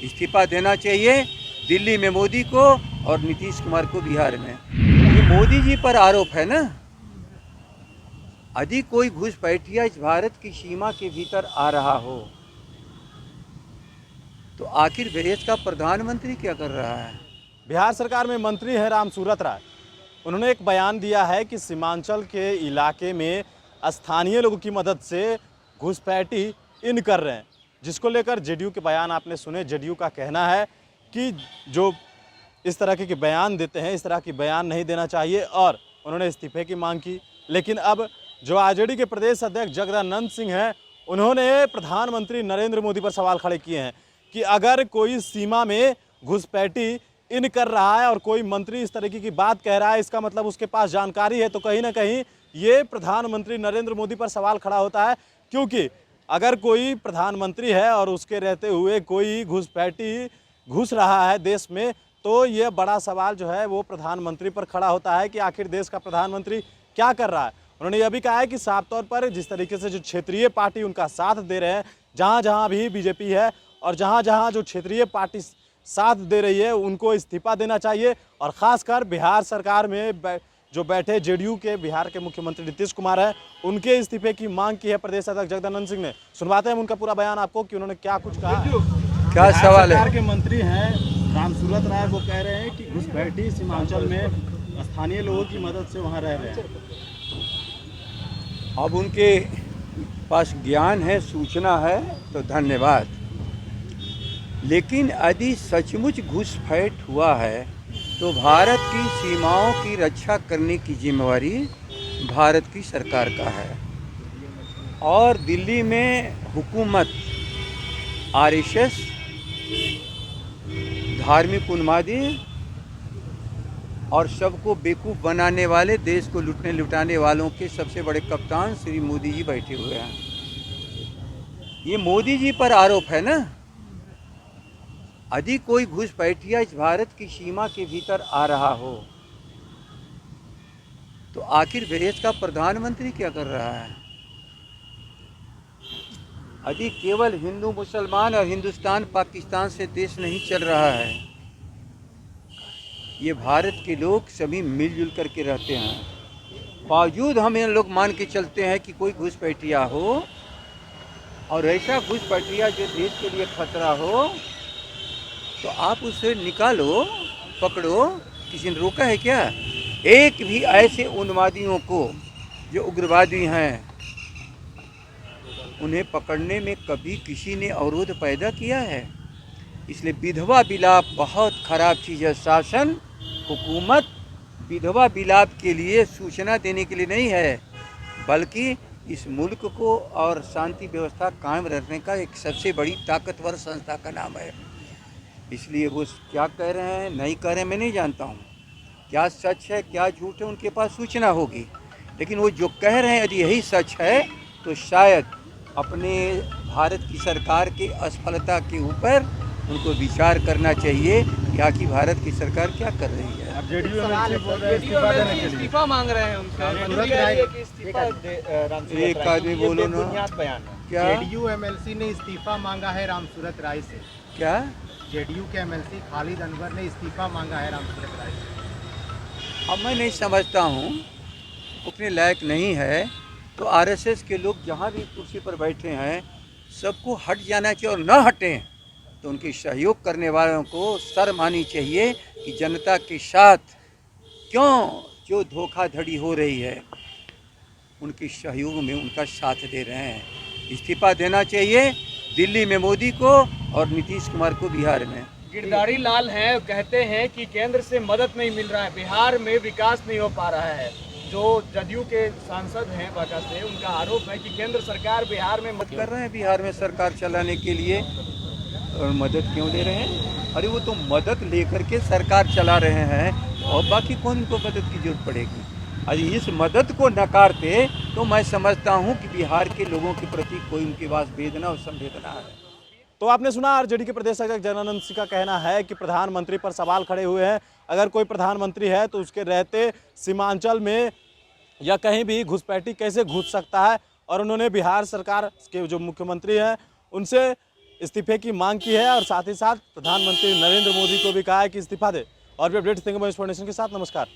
इस्तीफा देना चाहिए दिल्ली में मोदी को और नीतीश कुमार को बिहार में। ये मोदी जी पर आरोप है ना। यदि कोई घुसपैठिया इस भारत की सीमा के भीतर आ रहा हो तो आखिर देश का प्रधानमंत्री क्या कर रहा है? बिहार सरकार में मंत्री हैं रामसूरत राय। उन्होंने एक बयान दिया है कि सीमांचल के इलाके में स्थानीय लोगों की मदद से घुसपैठी इन कर रहे हैं, जिसको लेकर जेडीयू के बयान आपने सुने। जेडीयू का कहना है कि जो इस तरह के बयान देते हैं, इस तरह की बयान नहीं देना चाहिए और उन्होंने इस्तीफे की मांग की। लेकिन अब जो आरजेडी के प्रदेश अध्यक्ष जगदानंद सिंह हैं, उन्होंने प्रधानमंत्री नरेंद्र मोदी पर सवाल खड़े किए हैं कि अगर कोई सीमा में घुसपैठी इन कर रहा है और कोई मंत्री इस तरीके की बात कह रहा है, इसका मतलब उसके पास जानकारी है। तो कहीं ना कहीं ये प्रधानमंत्री नरेंद्र मोदी पर सवाल खड़ा होता है, क्योंकि अगर कोई प्रधानमंत्री है और उसके रहते हुए कोई घुसपैठी घुस रहा है देश में, तो ये बड़ा सवाल जो है वो प्रधानमंत्री पर खड़ा होता है कि आखिर देश का प्रधानमंत्री क्या कर रहा है। उन्होंने यह भी कहा है कि साफ तौर पर जिस तरीके से जो क्षेत्रीय पार्टी उनका साथ दे रहे हैं, जहाँ जहाँ भी बीजेपी है और जहाँ जहाँ जो क्षेत्रीय पार्टी साथ दे रही है, उनको इस्तीफा देना चाहिए। और ख़ासकर बिहार सरकार में जो बैठे जेडीयू के बिहार के मुख्यमंत्री नीतीश कुमार हैं, उनके इस्तीफे की मांग की है प्रदेश अध्यक्ष जगदानंद सिंह ने। सुनवाते हैं उनका पूरा बयान आपको कि उन्होंने क्या कुछ कहा। क्या सवाल है? बिहार के मंत्री हैं रामसूरत राय, वो कह रहे हैं कि घुसपैठी सीमांचल में स्थानीय लोगों की मदद से वहाँ रह रहे हैं। अब उनके पास ज्ञान है, सूचना है तो धन्यवाद। लेकिन यदि सचमुच घुसपैठ हुआ है तो भारत की सीमाओं की रक्षा करने की जिम्मेवारी भारत की सरकार का है। और दिल्ली में हुकूमत आरएसएस, धार्मिक उन्मादी और सबको बेवकूफ़ बनाने वाले, देश को लूटने लुटाने वालों के सबसे बड़े कप्तान श्री मोदी जी बैठे हुए हैं। ये मोदी जी पर आरोप है ना। यदि कोई घुसपैठिया इस भारत की सीमा के भीतर आ रहा हो तो आखिर देश का प्रधानमंत्री क्या कर रहा है? यदि केवल हिंदू मुसलमान और हिंदुस्तान पाकिस्तान से देश नहीं चल रहा है, ये भारत के लोग सभी मिलजुल करके रहते हैं। बावजूद हम इन लोग मान के चलते हैं कि कोई घुसपैठिया हो और ऐसा घुसपैठिया जो देश के लिए खतरा हो तो आप उसे निकालो, पकड़ो। किसी ने रोका है क्या? एक भी ऐसे उन्मादियों को जो उग्रवादी हैं, उन्हें पकड़ने में कभी किसी ने अवरोध पैदा किया है? इसलिए विधवा विलाप बहुत खराब चीज़ है। शासन, हुकूमत विधवा विलाप के लिए सूचना देने के लिए नहीं है, बल्कि इस मुल्क को और शांति व्यवस्था कायम रखने का एक सबसे बड़ी ताकतवर संस्था का नाम है। इसलिए वो क्या कह रहे हैं, नहीं कह रहे हैं, मैं नहीं जानता हूँ। क्या सच है क्या झूठ है, उनके पास सूचना होगी। लेकिन वो जो कह रहे हैं यदि यही सच है तो शायद अपने भारत की सरकार की असफलता के ऊपर उनको विचार करना चाहिए कि आखिर भारत की सरकार क्या कर रही है। अब जेडीयू एमएलसी इस्तीफा मांग रहे हैं उनसे। एक आदमी बोलो ना, क्या जेडीयू एमएलसी ने इस्तीफा मांगा है रामसूरत राय से। क्या जेडीयू के एमएलसी खालिद अनवर ने इस्तीफा मांगा है रामसूरत राय से। अब मैं नहीं समझता हूँ, उतने लायक नहीं है। तो आरएसएस के लोग जहाँ भी कुर्सी पर बैठे हैं, सबको हट जाना चाहिए और न हटें तो उनके सहयोग करने वालों को शर्म आनी चाहिए कि जनता के साथ क्यों जो धोखाधड़ी हो रही है उनके सहयोग में उनका साथ दे रहे हैं। इस्तीफा देना चाहिए दिल्ली में मोदी को और नीतीश कुमार को बिहार में। गिरधारी लाल हैं, कहते हैं कि केंद्र से मदद नहीं मिल रहा है, बिहार में विकास नहीं हो पा रहा है। जो जदयू के सांसद हैं बांका से, उनका आरोप है कि केंद्र सरकार बिहार में मदद कर रहे हैं बिहार में सरकार चलाने के लिए। और मदद क्यों ले रहे हैं? अरे वो तो मदद लेकर के सरकार चला रहे हैं और बाकी कौन उनको मदद की जरूरत पड़ेगी? अरे इस मदद को नकारते तो मैं समझता हूँ कि बिहार के लोगों के प्रति कोई उनके पास वेदना और संवेदना है। तो आपने सुना आरजेडी के प्रदेश अध्यक्ष जगदानंद सिंह का कहना है कि प्रधानमंत्री पर सवाल खड़े हुए हैं। अगर कोई प्रधानमंत्री है तो उसके रहते सीमांचल में या कहीं भी घुसपैठी कैसे घुस सकता है। और उन्होंने बिहार सरकार के जो मुख्यमंत्री हैं उनसे इस्तीफे की मांग की है और साथ ही साथ प्रधानमंत्री नरेंद्र मोदी को भी कहा है कि इस्तीफा दे। और भी अपडेट्स देंगे मैं इस के साथ। नमस्कार।